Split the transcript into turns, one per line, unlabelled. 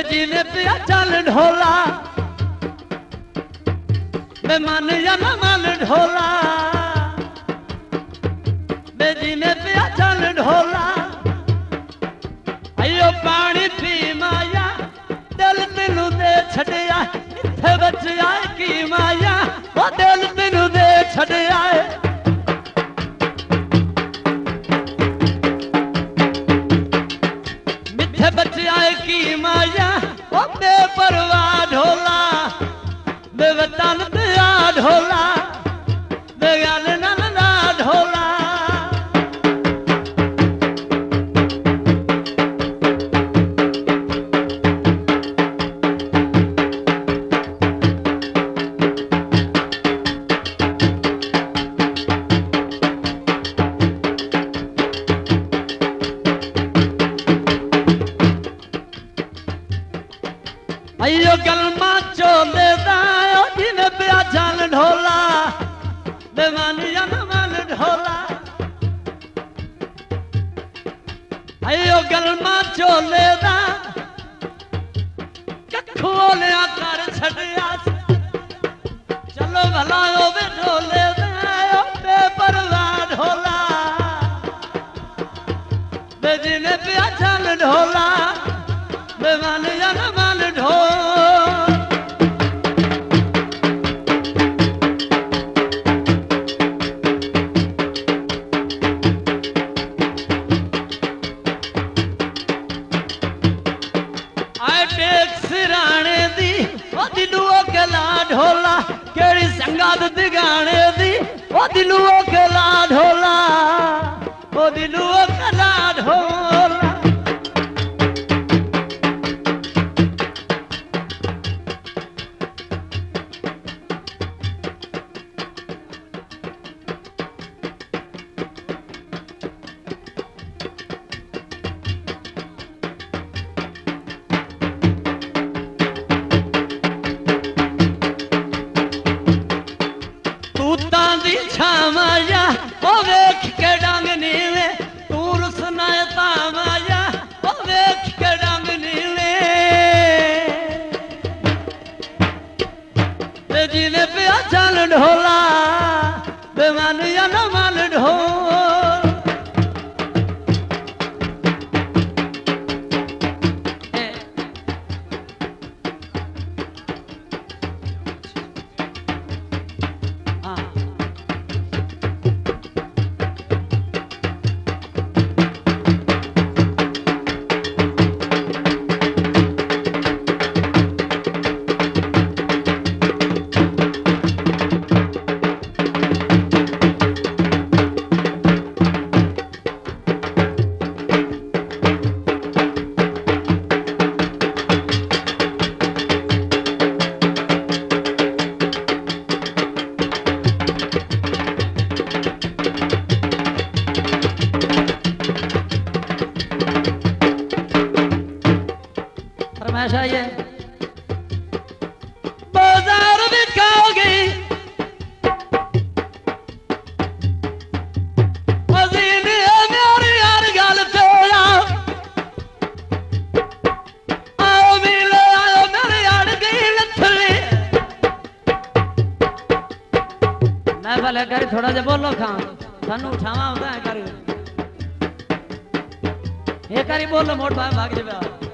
बेजी ने पिया चल ढोला बे मन या न मन ढोला बेजी ने पिया चल ढोला अयो पानी पी माया दिल तेनू दे छड़िया इत्थे बच आए की माया ओ दिल तेनू दे छड़िया मिथे बच आए की माया ओ बेपरवाह ढोला बेवतन दिया ढोला बेगाल नंदा ढोला अयो गलमा चोले दायो जिन पिया चल ढोला बेमानिया न मन ढोला अयो गलमा चोले दा कखोलिया कर छड़िया चलो भला ओ बे ढोले दायो बेपरवाह ढोला बे जिन पिया चल ढोला बेमानिया न मन ढोला सिराने दी ओ दिलुओ केला ढोला केड़ी संगात दिगाने दी ओ दिलुओ केला ढोला ओ दिलुओ केला ढोला दी छामाया ओ वेख के डंग नीले तू रुसना तामाया ओ वेख के डंग नीले बेजी ने पिया चल ढोला बेमान या न मन ढोल फरमाइश आई है बाजार में खाओगी मजीद मेरी यार गल तेरा आओ मिले आओ मेरी यार गई लथली मैं भले कर थोड़ा जा बोलो खां थानू उठावा होता है कर ये करी बोलो मोट भाग जावे